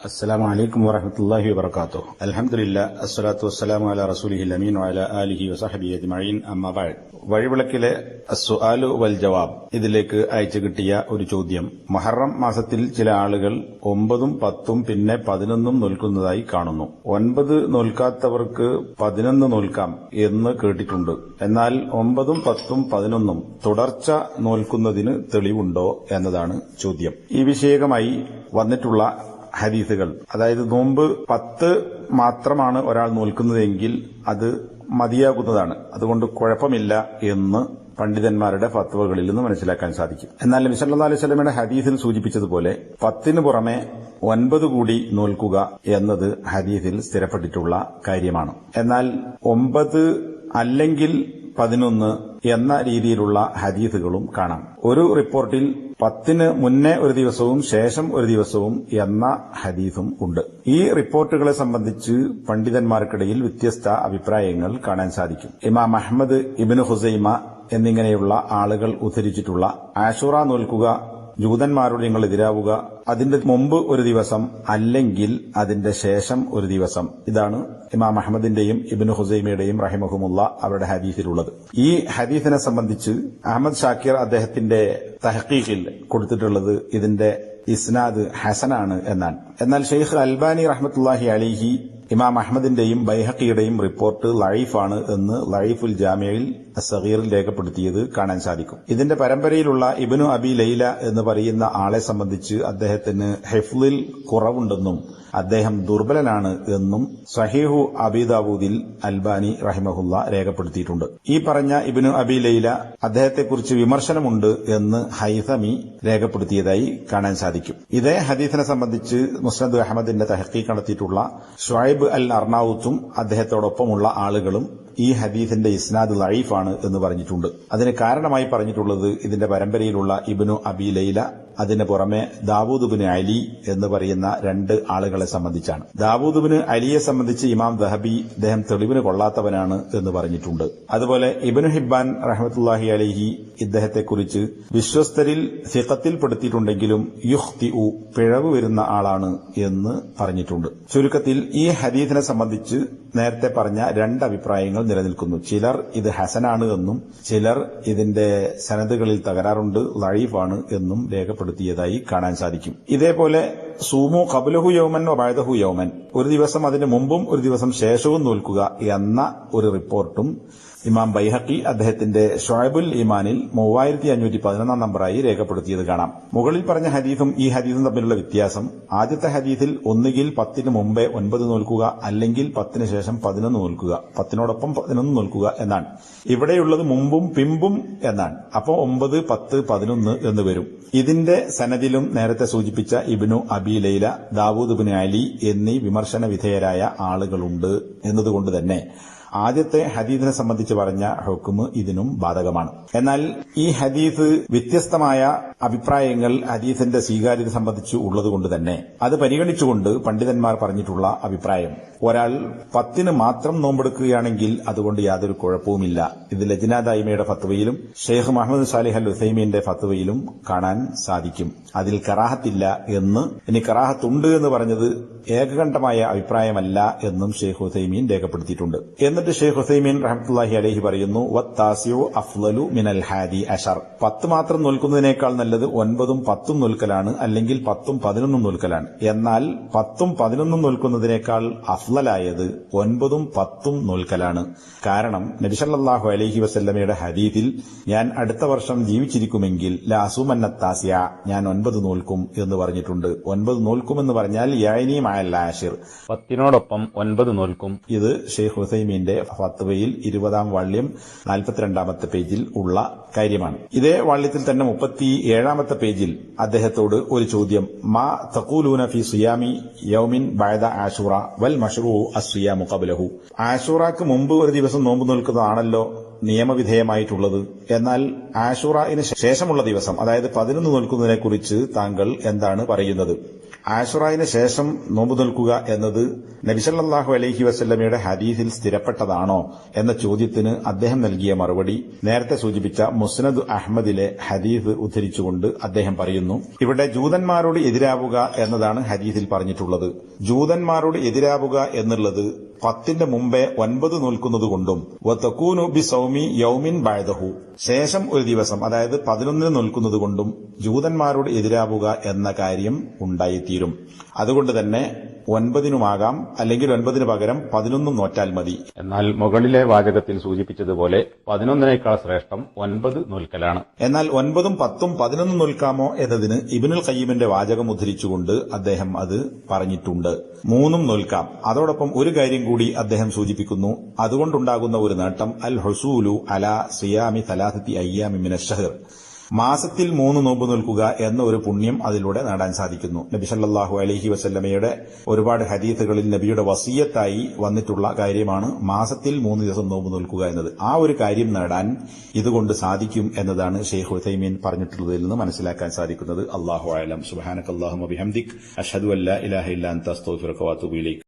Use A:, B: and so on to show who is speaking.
A: അസ്സലാമു അലൈക്കും വറഹ്മത്തുള്ളാഹി വബറകാതുഹു. അൽഹംദുലില്ലാഹ് അസ്സലാത്തു വസ്സലാമു അലാ റസൂലിഹിൽ അമീൻ വഅലാ ആലിഹി വസഹ്ബിഹി അജ്മഈൻ. അമ്മാ ബഅദ്. വഴിവിളക്കിലെ അസ്സുആലു വൽ ജവാബ് ഇതിലേക്ക് അയച്ചു കിട്ടിയ ഒരു ചോദ്യം. മുഹറം മാസത്തിൽ ചില ആളുകൾ 9 10 പിന്നെ 11 നോൽക്കുന്നതായി കാണുന്നു. 9 നോൽക്കാത്തവർക്ക് 11 നോൽക്കാം എന്ന് കേട്ടിട്ടുണ്ട്. എന്നാൽ 9 10 11 തുടർച്ച നോൽക്കുന്നതിന് തെളിവുണ്ടോ എന്നതാണ് ചോദ്യം. ഈ വിഷയകമായി വന്നിട്ടുള്ള ഹദീസുകൾ, അതായത് നോമ്പ് 10 മാത്രമാണ് ഒരാൾ നോൽക്കുന്നതെങ്കിൽ അത് മതിയാകുന്നതാണ്, അതുകൊണ്ട് കുഴപ്പമില്ല എന്ന് പണ്ഡിതന്മാരുടെ ഫത്വകളിൽ നിന്ന് മനസ്സിലാക്കാൻ സാധിക്കും. എന്നാൽ നബി സല്ലല്ലാഹു അലൈഹി വസല്ലമയുടെ ഹദീസിൽ സൂചിപ്പിച്ചതുപോലെ 10 പുറമെ 9 കൂടി നോൽക്കുക എന്നത് ഹദീസിൽ സ്ഥിരപ്പെട്ടിട്ടുള്ള കാര്യമാണ്. എന്നാൽ 9 അല്ലെങ്കിൽ 11 എന്ന രീതിയിലുള്ള ഹദീസുകളും കാണാം. ഒരു റിപ്പോർട്ടിൽ 10 മുന്നേ ഒരു ദിവസവും ശേഷം ഒരു ദിവസവും എന്ന ഹദീസും ഉണ്ട്. ഈ റിപ്പോർട്ടുകളെ സംബന്ധിച്ച് പണ്ഡിതന്മാർക്കിടയിൽ വ്യത്യസ്ത അഭിപ്രായങ്ങൾ കാണാൻ സാധിക്കും. ഇമാം അഹ്മദ്, ഇബ്നു ഖുസൈമ എന്നിങ്ങനെയുള്ള ആളുകൾ ഉദ്ധരിച്ചിട്ടുള്ള ആശുറ നോൽക്കുക, ജൂതന്മാരോട് നിങ്ങൾ എതിരാവുക, അതിന്റെ മുമ്പ് ഒരു ദിവസം അല്ലെങ്കിൽ അതിന്റെ ശേഷം ഒരു ദിവസം, ഇതാണ് ഇമാം അഹ്മദിന്റെയും ഇബ്നു ഖുസൈമയുടെയും റഹിമഹുമുള്ള അവരുടെ ഹദീസിലുള്ളത്. ഈ ഹദീസിനെ സംബന്ധിച്ച് അഹമ്മദ് ഷാക്കിർ അദ്ദേഹത്തിന്റെ തഹ്ഖീഖിൽ കൊടുത്തിട്ടുള്ളത് ഇതിന്റെ ഇസ്നാദ് ഹസനാണ് എന്നാണ്. എന്നാൽ ഷെയ്ഖ് അൽബാനി റഹ്മത്തുള്ളാഹി അലൈഹി ഇമാം അഹ്മദിന്റെയും ബൈഹഖിയുടെയും റിപ്പോർട്ട് ലഈഫാണ് എന്ന് ലഈഫുൽ ജാമിഉൽ സഗീറിൽ രേഖപ്പെടുത്തിയത് കാണാൻ സാധിക്കും. ഇതിന്റെ പരമ്പരയിലുള്ള ഇബ്നു അബി ലൈല എന്ന് പറയുന്ന ആളെ സംബന്ധിച്ച് അദ്ദേഹത്തിന് ഹിഫ്ളിൽ കുറവുണ്ടെന്നും അദ്ദേഹം ദുർബലനാണ് എന്നും സഹീഹു അബീ ദാവൂദിൽ അൽബാനി റഹിമഹുല്ല രേഖപ്പെടുത്തിയിട്ടുണ്ട്. ഈ പറഞ്ഞ ഇബ്നു അബി ലൈല അദ്ദേഹത്തെക്കുറിച്ച് വിമർശനമുണ്ട് എന്ന് ഹൈസമി രേഖപ്പെടുത്തിയതായി കാണാൻ സാധിക്കും. ഇതേ ഹദീസിനെ സംബന്ധിച്ച് മുസ്നദ് അഹ്മദിന്റെ തഹ്ഖീഖ് നടത്തിയിട്ടുള്ള ഷുഐബ് അൽ അർണൌത്തും അദ്ദേഹത്തോടൊപ്പമുള്ള ആളുകളും ഈ ഹദീസിന്റെ ഇസ്നാദ് ലഈഫാണ് എന്ന് പറഞ്ഞിട്ടുണ്ട്. അതിന് കാരണമായി പറഞ്ഞിട്ടുള്ളത് ഇതിന്റെ പരമ്പരയിലുള്ള ഇബ്നു അബി ലൈല, അതിന് പുറമെ ദാവൂദ് ഇബ്നു അലി എന്ന് പറയുന്ന 2 ആളുകളെ സംബന്ധിച്ചാണ്. ദാവൂദ് ഇബ്നു അലിയെ സംബന്ധിച്ച് ഇമാം ദഹബി അദ്ദേഹം തെളിവിന് കൊള്ളാത്തവനാണ് എന്ന് പറഞ്ഞിട്ടുണ്ട്. അതുപോലെ ഇബ്നു ഹിബ്ബാൻ റഹ്മത്തുള്ളാഹി അലൈഹി ഇദ്ദേഹത്തെക്കുറിച്ച് വിശ്വസ്തരിൽ സിഖത്തിൽപ്പെടുത്തിയിട്ടുണ്ടെങ്കിലും യുഖ്തിഉ പിഴവ് വരുന്ന ആളാണ് എന്ന് പറഞ്ഞിട്ടുണ്ട്. ചുരുക്കത്തിൽ ഈ ഹദീസിനെ സംബന്ധിച്ച് നേരത്തെ പറഞ്ഞ 2 അഭിപ്രായങ്ങൾ നിലനിൽക്കുന്നു. ചിലർ ഇത് ഹസനാണ് എന്നും ചിലർ ഇതിന്റെ സനദുകളിൽ തകരാറുണ്ട്, ലഈഫാണ് എന്നും രേഖപ്പെടുത്തിയതായി കാണാൻ സാധിക്കും. ഇതേപോലെ സൂമു ഖബ്ലഹു യൗമൻ വബഅദഹു യൗമൻ, ഒരു ദിവസം അതിന് മുമ്പും ഒരു ദിവസം ശേഷവും നോൽക്കുക എന്ന ഒരു റിപ്പോർട്ടും ഇമാം ബൈഹഖി അദ്ദേഹത്തിന്റെ ഷുഅബുൽ ഈമാനിൽ 3511 നമ്പറായി രേഖപ്പെടുത്തിയത് കാണാം. മുകളിൽ പറഞ്ഞ ഹദീസും ഈ ഹദീസും തമ്മിലുള്ള വ്യത്യാസം, ആദ്യത്തെ ഹദീസിൽ ഒന്നുകിൽ 10 മുമ്പേ 9 നോൽക്കുക അല്ലെങ്കിൽ 10 ശേഷം 11 നോൽക്കുക, 10 11 നോൽക്കുക എന്നാണ്. ഇവിടെയുള്ളത് മുമ്പും പിമ്പും എന്നാണ്. അപ്പോൾ 9 10 11 എന്ന് വരും. ഇതിന്റെ സനദിലും നേരത്തെ സൂചിപ്പിച്ച ഇബ്നു അബി ലൈല, ദാവൂദ് ഇബ്നു അലി എന്നീ വിമർശന വിധേയരായ ആളുകളുണ്ട് എന്നതുകൊണ്ട് തന്നെ ആദ്യത്തെ ഹദീസിനെ സംബന്ധിച്ച് പറഞ്ഞ ഹുക്മ് ഇതിനും ബാധകമാണ്. എന്നാൽ ഈ ഹദീസ് വ്യത്യസ്തമായ അഭിപ്രായങ്ങൾ ഹദീസിന്റെ സ്വീകാര്യത സംബന്ധിച്ച് ഉള്ളതുകൊണ്ട് തന്നെ അത് പരിഗണിച്ചുകൊണ്ട് പണ്ഡിതന്മാർ പറഞ്ഞിട്ടുള്ള അഭിപ്രായം, ഒരാൾ 10 മാത്രം നോമ്പെടുക്കുകയാണെങ്കിൽ അതുകൊണ്ട് യാതൊരു കുഴപ്പവുമില്ല. ഇത് ലജ്നാ ദായിമയുടെ ഫത്വയിലും ഷെയ്ഖ് മുഹമ്മദ് സാലിഹ് അൽ ഉസൈമീന്റെ ഫത്വയിലും കാണാൻ സാധിക്കും. അതിൽ കറാഹത്തില്ല എന്ന്, ഇനി കറാഹത്തുണ്ട് എന്ന് പറഞ്ഞത് ഏകകണ്ഠമായ അഭിപ്രായമല്ല എന്നും ഷെയ്ഖ് ഉസൈമീൻ രേഖപ്പെടുത്തിയിട്ടുണ്ട്. എന്നിട്ട് ഷെയ്ഖ് ഉസൈമീൻ റഹ്മത്തുള്ളാഹി അലൈഹി പറയുന്നു, വത്താസിഉ അഫ്ളലു മിനൽ ഹാദി അശർ, 10 മാത്രം നോൽക്കുന്നതിനേക്കാൾ നല്ലത് 9 10 നോൽക്കലാണ്, അല്ലെങ്കിൽ 10 11 നോൽക്കലാണ്. എന്നാൽ 10 11 നോൽക്കുന്നതിനേക്കാൾ അഫ്ളലായത് 9 10 നോൽക്കലാണ്. കാരണം നബി സല്ലല്ലാഹു അലൈഹി വസല്ലമയുടെ ഹദീസിൽ ഞാൻ അടുത്ത വർഷം ജീവിച്ചിരിക്കുമെങ്കിൽ ലാസുമന്ന താസിയ, ഞാൻ 9 നോൽക്കും എന്ന് പറഞ്ഞിട്ടുണ്ട്. 9 നോൽക്കുമെന്ന് പറഞ്ഞാൽ യാനി മഅൽ ആശിർ, 10നോടൊപ്പം 9 നോൽക്കും. ഇത് ഷെയ്ഖ് ഉസൈമീന്റെ ഫത്വയിൽ 20-ാം വാള്യം 42-ാമത്തെ പേജിൽ ഉള്ള കാര്യമാണ്. ഇതേ വാള്യത്തിൽ തന്നെ 37-ാമത്തെ പേജിൽ അദ്ദേഹത്തോട് ഒരു ചോദ്യം, മാ തഖൂലൂന ഫി സിയാമി യൗമിൻ ബഅദ ആശുറ വൽ മശ്റൂഉ അസ്സിയാമു ഖബ്ലഹു, ആശുറക്ക് മുമ്പ് ഒരു ദിവസം നോമ്പ് നോൽക്കുന്നതാണല്ലോ നിയമവിധേയമായിട്ടുള്ളത്. എന്നാൽ ആശുറയിന് ശേഷമുള്ള ദിവസം, അതായത് 11 നോൽക്കുന്നതിനെ കുറിച്ച് താങ്കൾ എന്താണ് പറയുന്നത്? ആശുറായിന് ശേഷം നോമ്പ് നിൽക്കുക എന്നത് നബി സല്ലല്ലാഹു അലൈഹി വസല്ലമയുടെ ഹദീസിൽ സ്ഥിരപ്പെട്ടതാണോ എന്ന ചോദ്യത്തിന് അദ്ദേഹം നൽകിയ മറുപടി നേരത്തെ സൂചിപ്പിച്ച മുസ്നദ് അഹ്മദിലെ ഹദീസ് ഉദ്ധരിച്ചുകൊണ്ട് അദ്ദേഹം പറയുന്നു, ഇവിടെ ജൂതന്മാരോട് എതിരാവുക എന്നതാണ് ഹദീസിൽ പറഞ്ഞിട്ടുള്ളത്. ജൂതന്മാരോട് എതിരാവുക എന്നുള്ളത് 10 മുമ്പേ 9 നോൽക്കുന്നതുകൊണ്ടും വതകൂനു ബിസൗമി യൗമിൻ ബഅദഹു ശേഷം ഒരു ദിവസം അതായത് 11 നോൽക്കുന്നതുകൊണ്ടും ജൂതന്മാരോട് എതിരാവുക എന്ന കാര്യം ഉണ്ടായിത്തീരും. അതുകൊണ്ട് തന്നെ 9 അല്ലെങ്കിൽ 9 പകരം 11 നോറ്റാൽ മതി.
B: എന്നാൽ മുകളിലെ വാചകത്തിൽ സൂചിപ്പിച്ചതുപോലെ 11 ശ്രേഷ്ഠം 9 നോൽക്കലാണ്.
A: എന്നാൽ 9, 10, 11 നോൽക്കാമോ എന്നതിന് ഇബ്നുൽ ഖയ്യിമിന്റെ വാചകം ഉദ്ധരിച്ചുകൊണ്ട് അദ്ദേഹം അത് പറഞ്ഞിട്ടുണ്ട്. 3 നോൽക്കാം. അതോടൊപ്പം ഒരു കാര്യം കൂടി അദ്ദേഹം സൂചിപ്പിക്കുന്നു. അതുകൊണ്ടുണ്ടാകുന്ന ഒരു നേട്ടം അൽ ഹുസൂലു അലാ സിയാമി 3 അയ്യാമി മിനശ്ശഹർ മാസത്തിൽ 3 നോമ്പ് നിൽക്കുക എന്ന ഒരു പുണ്യം അതിലൂടെ നേടാൻ സാധിക്കുന്നു. നബി സല്ലല്ലാഹു അലൈഹി വസല്ലമയുടെ ഒരുപാട് ഹദീസുകളിൽ നബിയുടെ വസിയത്തായി വന്നിട്ടുള്ള കാര്യമാണ് മാസത്തിൽ 3 ദിവസം നോമ്പ് നിൽക്കുക എന്നത്. ആ ഒരു കാര്യം നേടാൻ ഇതുകൊണ്ട് സാധിക്കും എന്നതാണ് ഷെയ്ഖ് ഉസൈമീൻ പറഞ്ഞിട്ടുള്ളതിൽ നിന്ന് മനസ്സിലാക്കാൻ സാധിക്കുന്നത്. അല്ലാഹു അഅലം. സുബ്ഹാനകല്ലാഹുമ്മ ബിഹംദിക് അഷ്ഹദു അല്ലാ ഇലാഹ ഇല്ലാ അൻത അസ്തഗ്ഫിറുക വഅതൂബു ഇലൈക്.